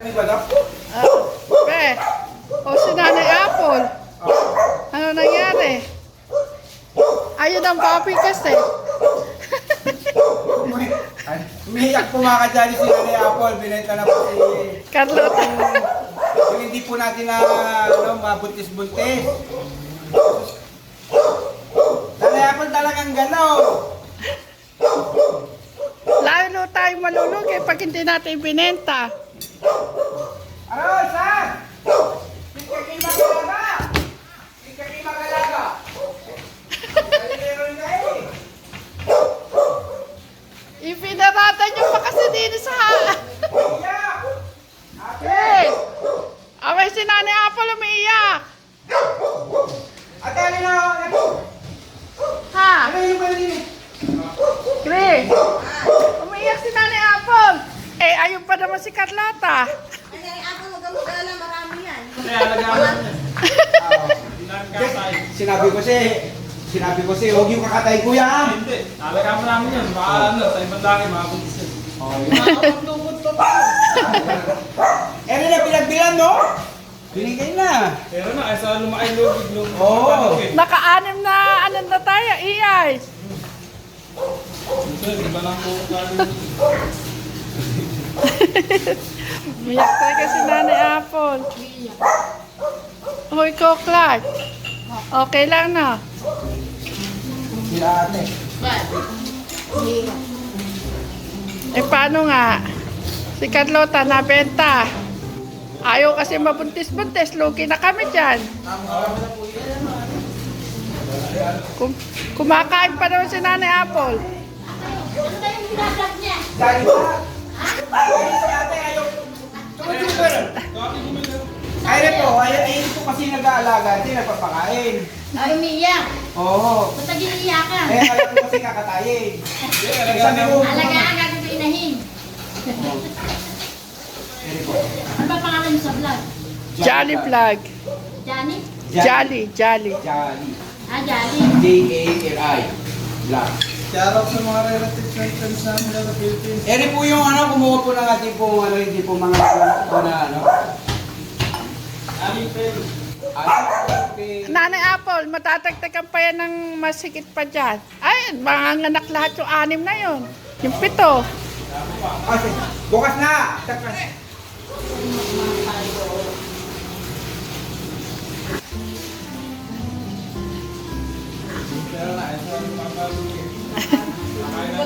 Pre, o si Nanay Apple. Ano nangyari? Ayun ang papi kasi. Umiiyak po mga kadyali si Nanay Apple. Binenta na po si... Carlota. Yung hindi po natin na mabuntis-buntis. Nanay Apple talagang gano'n. Lalo tayo malulugi pag hindi natin binenta. Aroy, saan? Tingkakima kalaga! Tingkakima kalaga! Meron ka eh! Ipinaratan nyo pa kasi din sa... Iyak! Hey! Away si Nanay Apple umiiyak. Ate, ano na? Ha? Ano yung balin? Kri! Umiiyak si Nanay Apple. Eh, ayun pa naman si Carlota. Ay, ako mag-alala, marami yan. Sinabi ko si, huwag yung kakatay kuya. Hindi. Talaga mo namin yun. Baka ano, sa ibang laki, makabuntis yun. Ano na pinagbilan mo? Binigay na. Pero na, ay sa lumaki lubig nung Oo. Naka-anim na ano na tayo, iyay. Sir, iba lang po kami. Umiyak talaga si Nanay Apple. Hoy, ko, Clark. Okay lang na. Sila ate. Eh, paano nga? Si Carlota nabenta. Ayaw kasi mabuntis-buntis. Lugi na kami dyan. Kumakain pa naman si Nanay Apple. Ano ba yung binablog niya? Dahil ba? Si ate ayaw. Tumutupin. Ayun po, ayun po kasi nag-aalaga. Hindi nagpapakain. Ay, umiiyak. Oo. Ba't nag-iiyak ka? Eh, alam ko kasi kakatayin. Sabi ko, Alagaan natin ito inahin. Ano ba pangalan niyo sa vlog? Jolly Vlog. Johnny? Jolly, Jolly. Jolly. Ah, Johnny. J-A-L-I. Black. Shoutout sa mga relatives and friends namin sa Philippines. Eri po yung ano, kumuha po ng ating po, ano, hindi po mga ano. Aling pelo. Nanay Apple, matatagtagan pa yan ng masikit pa dyan. Ay, mga anak lahat yung 6 na yun. Yung 7. Kasi, bukas na! Pero na, ay sa lumakalugin.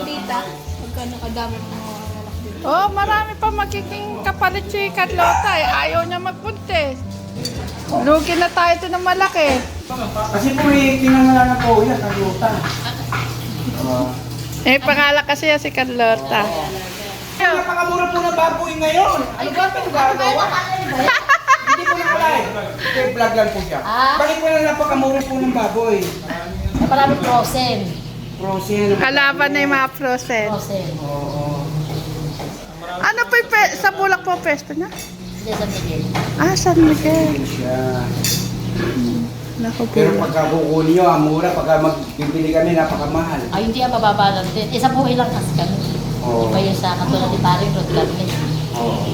Tita, pagka nakadami ng mga anak dito. Oh, marami pa magiging kapalit si Carlota eh. Ayaw niya magbuntis. Lugi na tayo ito ng malaki. Kasi po may kinangalan po yan, kagutan. Eh, pangalan kasi yan si Carlota. Napakamura po ng baboy ngayon. Ano ba ito gagawa? Hindi po nakalay. Okay, vlog lang po siya. Bakit po na napakamura po ng baboy? Maraming frozen. Frozen. Kalaban na yung mga frozen. Frozen. Oo. Ano po yung sa bulak po pesto niya? Hindi sa Miguel. Ah, San Miguel. Siya. Naku, Pero bulak. pagka kukunin nyo, ang mura. Pagka magbibili kami, napakamahal. Ay, hindi yan mababa lang din. Isa buhay lang kasi kami. Oo. Iba yung sa katulad ni Paring Rod kami. Oo.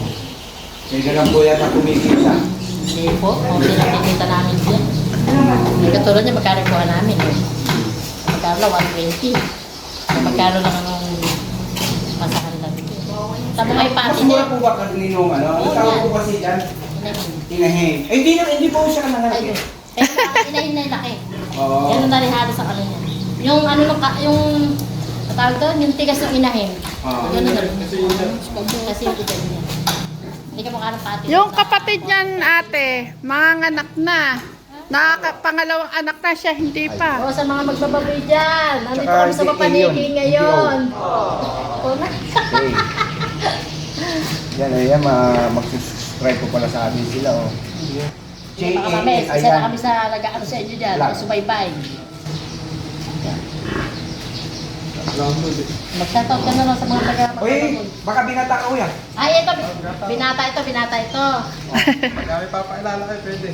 Kaya lang po yata kumikita. Hindi po, kung pinakikita namin dyan. Yung katulad niya, magkano kuha namin. Magkano lang, 120. Magkano lang ang masakan lang. Tama kayo pati Mas mura niya. po ba kaninong ano? Ang Oo, tawag yan. po kasi dyan? Tinahin. Eh, hindi po siya nanganak Ay, eh. inahin na yung laki. Oo. Yan ang narihado sa ano niya. Yung ano nung yung tawag doon, yung tigas ng inahin. Oo. Ganun na rin. Kasi yung tigas niya. Hindi ka mukha ng pati. Yung kapatid niyan, ate, mga anak na. Pangalawang anak na siya, hindi pa. O sa mga magbababoy dyan. Nandito Tsaka kami sa hindi Mapaniki alien. ngayon. O na. Okay. Yan, ayan, mag-subscribe po pala sa atin sila, oh. Baka kami, isa na kami sa nag-ano sa inyo dyan. Lang. Subaybay. Mag-shoutout ka na lang sa mga Uy, taga-magbababoy. baka binata ka, uya. Ay, ito. Binata ito, binata ito. Pag kami papailala kayo, pwede.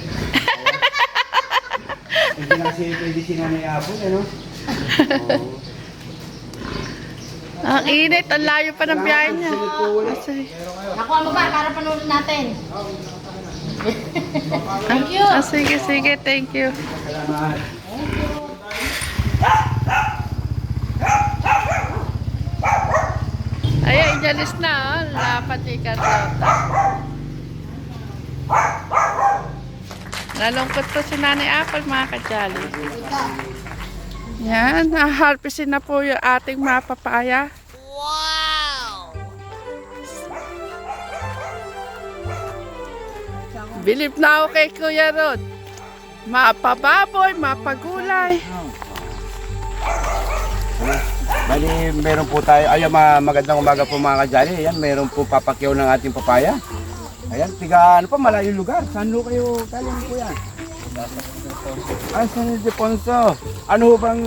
Hindi na kasi pwede sinanay abon, ano? Oo. Ang init, ang layo pa ng biyahe niya. Sige. Nakuha mo ba para panoorin natin? Thank you. Sige, sige, thank you. Ay, inalis na, oh. Lapat ni Carlota. Nalungkot to si Nanay Apple, mga kajali. Yan, haharpisin na po yung ating mga papaya. Bilib na ako kay Kuya Rod. Mapababoy, mapagulay. Bali, meron po tayo. Ayan, magandang umaga po mga kajali. Ayan, meron po papakyaw ng ating papaya. Ayan, tiga ano pa, malayong lugar. Saan ho kayo galing po yan? Ay, San Ildefonso. Ano ho bang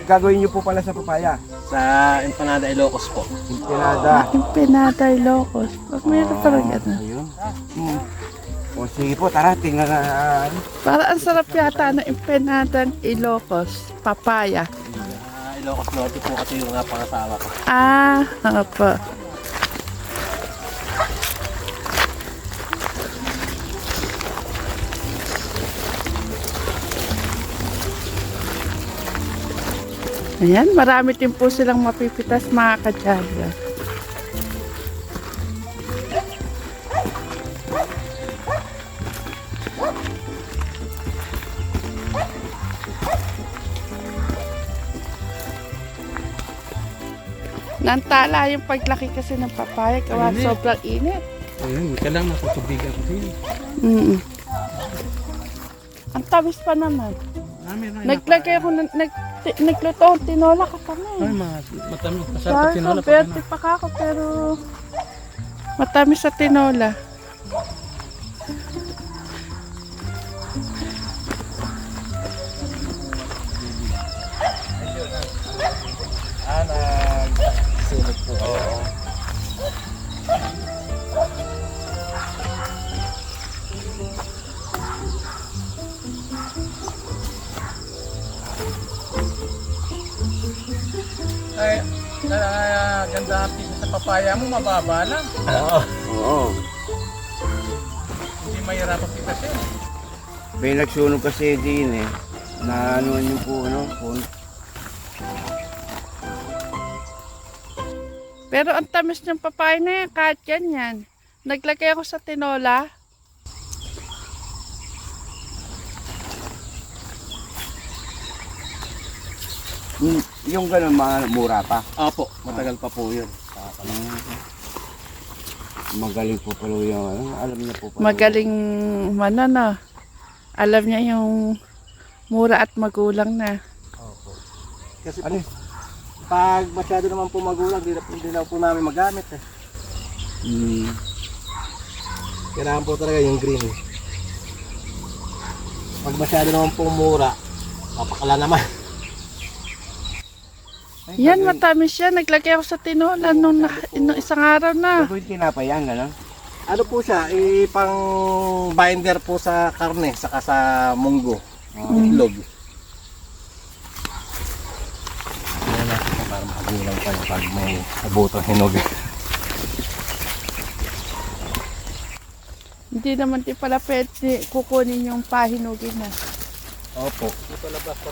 gagawin niyo po pala sa papaya? Sa Empanada Ilocos po. Empanada. Empanada Ilocos. Pag meron pa rin gano'n. Ayun. O sige po, tara, tingnan na. Para ang sarap yata ng empanada Ilocos. Papaya. Ilocos Norte po kasi yung pangasawa ko. Ah, apa. Ayan, marami din po silang mapipitas mga kadyarya. Nantala yung paglaki kasi ng papaya, kawa sobrang init. Ayun, kailangan natutubigan ko din. Ang tamis pa naman. Naglagay ako, nagluto akong tinola ka kami. Ay, matamis. Masarap Sabi at ko, tinola pa Bertie pa ka ako, pero matamis sa tinola. Sunod po. Oo. Ay, ganda ang piso sa papaya mo, mababa lang. Oo. Hindi mahirap ang pitasin. May nagsunog kasi din na ano yun po, Pero ang tamis ng papaya na yan, kahit ganyan. Naglagay ako sa tinola. Yung gano'n, mura pa. Opo, matagal pa po yun. Magaling po pala yung alam niya po pala. Magaling manana. Alam niya yung mura at magulang na. Opo. Kasi po, pag masyado naman po magulang, hindi na po namin magamit eh. Kailangan po talaga yung green. Pag masyado naman po mura, mapakala naman. Yan, matamis yan. Naglagay ako sa tinola nung isang araw na. Ito yung tinapay yan, gano'n? Ano po siya, pang binder po sa karne, saka sa munggo, itlog. Ayan natin pa para makagulang pa yung pag may abutong hinog. Hindi naman din pala pwede kukunin yung pahinugin na. Opo. Ito labas pa.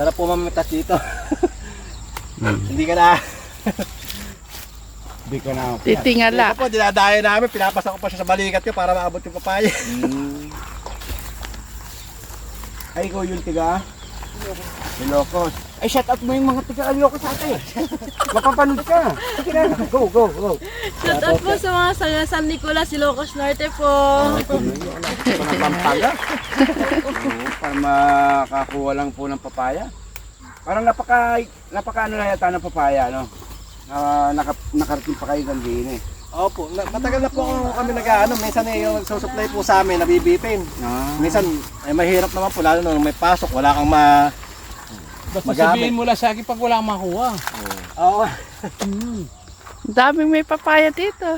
Sarap po mamitas dito. Hindi ka na. Hindi ko na. Titingala. Ito po, dinadayo namin. Pinapasa ko pa siya sa balikat ko para maabot yung papaya. Ay, ikaw yung tiga? Ilocos. Ay, shout out mo yung mga tiga Ilocos ate. Mapapanood ka. Sige na. Go. Shout out po sa mga saga San Nicolas, Ilocos Norte po. Pampanga. Para makakuha lang po ng papaya. Parang napaka ano na yata ng papaya, no? Nakarating pa kayo ng din Opo, matagal na po kami nag-ano. Minsan yung nagsusupply po sa amin, nabibitin. Minsan, mahirap naman po, lalo nung may pasok, wala kang Basta sabihin mo lang sa akin pag wala kang makuha. Oo. Ang daming may papaya dito.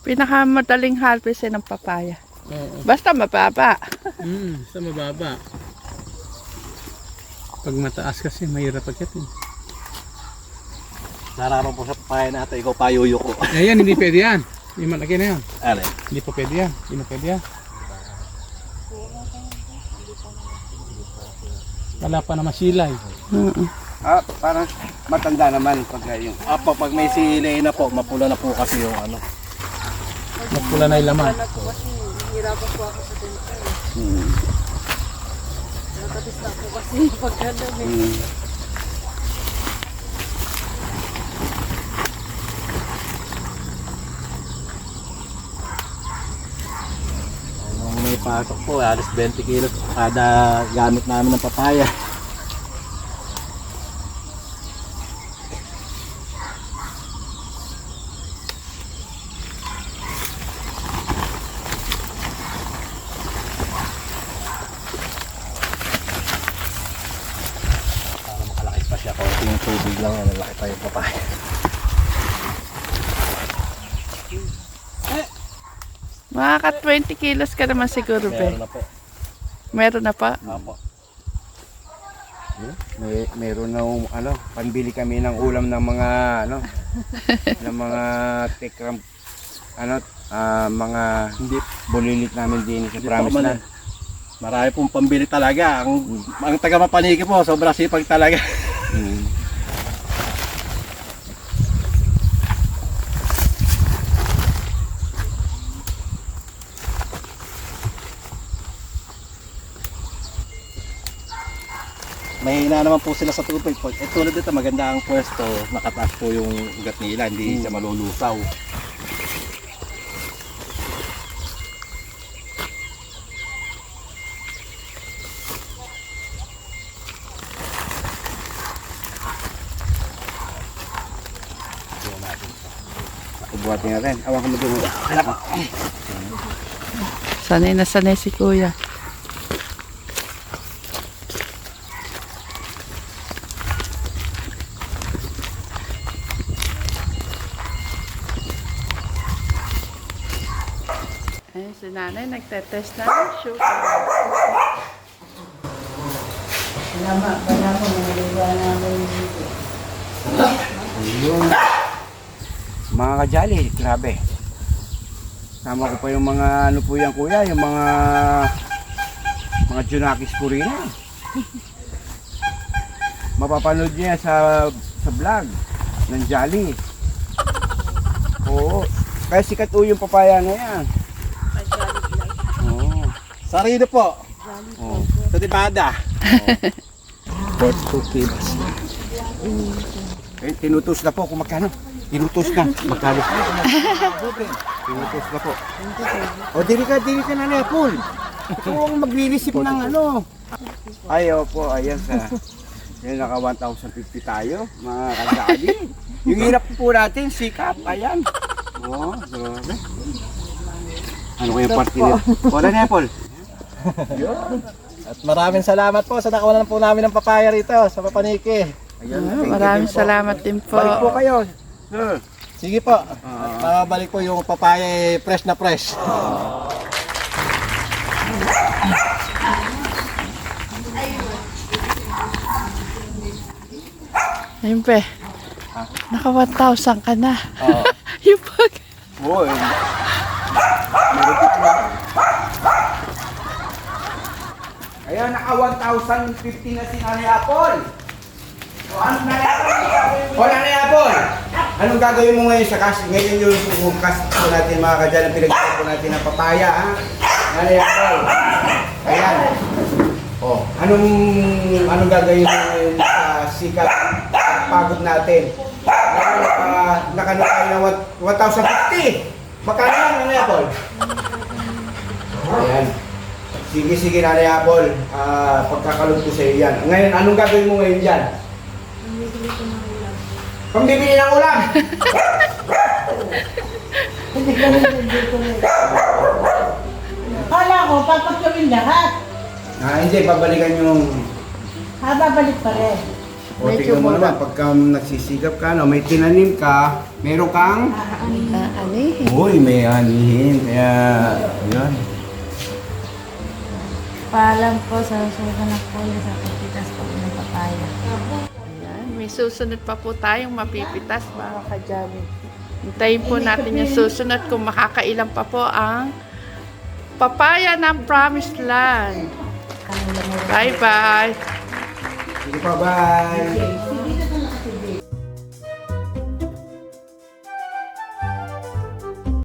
Pinakamadaling harvest ng papaya. Oo. Basta mababa. Sa mababa. Pag mataas kasi, mahirap pagkatin. Naraman po sa papaya natin, ikaw payuyo ko. Ayan, hindi pwede yan. Hindi malaki na yan. Ano? Hindi pa pwede yan. Hindi na pwede yan. Wala pa na masilay. Parang matanda naman pag yung Apo, pag may silay na po, mapula na po kasi yung ano. Magpula na yung laman. Hirapan po ako sa tinta. Nakatis na po kasi pagkadami. Nung may pasok po, alas 20 kilos kada gamit namin ng papaya. Para makalaki pa siya, konting tubig lang yan, malaki pa yung papaya. Makaka 20 kilos ka naman siguro, Meron be. na po. Meron na pa. Apo. meron na panbili kami ng ulam ng mga ng mga tekram mga Hindi. bulilit namin din sa Hindi promise pa na. man. Marami pong pambili talaga. Ang taga Mapaniki po, sobrang sipag talaga. Mahina naman po sila sa tubig. Tulad dito, maganda ang pwesto. Nakataas po yung ugat nila, hindi siya malulusaw. Buhatin natin. Awan ko mo dun. Sanay na sanay si kuya. Ay, si nanay nagtetest na ng sugar. Salamat, wala ko nangaliwa namin dito. Ayun. Mga kajali, grabe. Sama ko pa yung mga kuya, yung mga Junakis ko rin. Mapapanood niya sa vlog ng Jolly. Oo. Kaya sikat yung papaya na yan. Oo. Sarili po, Oo. sa Tibada. 42 kilos. Eh, tinutos na po kung magkano. Tinutos na. Magkano? Tinutos na po. O, dili ka na na, Paul. Ito ang maglilisip ng ano. Ayaw po, ayan sa... Yan, naka 1,050 tayo, mga kasali. Yung hirap po natin, sikap, ayan. Oo, grabe. Ano ko yung party nila? Wala na, Paul. At maraming salamat po sa nakawalan po namin ng papaya rito sa Mapaniki. Ayan, thank you Maraming din po. salamat din po. Balik po kayo, sir. Sige po, at balik po yung papaya fresh na fresh. Ayun pe. Naka 1,000 ka na. Oo. Yung pag... Oo, eh. Meron dito na. Ayan, naka 1,050 na si Nanay Apple. O, anong Nanay Apple? O, Nanay Apple! Anong gagawin mo ngayon sa cash? Ngayon yung cash po natin mga kadyan, ang pinagkakit po natin ng papaya, ha? Nanay Apple. Ayan. O, anong gagawin mo ngayon sa sikap at pagod natin? Nakano tayo ng 1,050. Magkano yan, Nanay Apple? Ayan. Sige, Nanay Apple. Pagkakalog ko sa iyo yan. Ngayon, anong gagawin mo ngayon dyan? Pambibili ng ulam. Kala ko, papakyawin lahat. Hindi, babalikan yung... Babalik pa rin. O, tingnan mo naman, pagka nagsisigap ka, no, may tinanim ka, meron kang... Anihin. Uy, may anihin. Kaya, yun. Paalam po sa susunod na po sa pagpitas po ng papaya. Ayan, may susunod pa po tayong mapipitas mga kadyami. Hintayin po natin yung susunod kung makakailan pa po ang papaya ng Promised Land. Bye-bye! Sige pa, bye!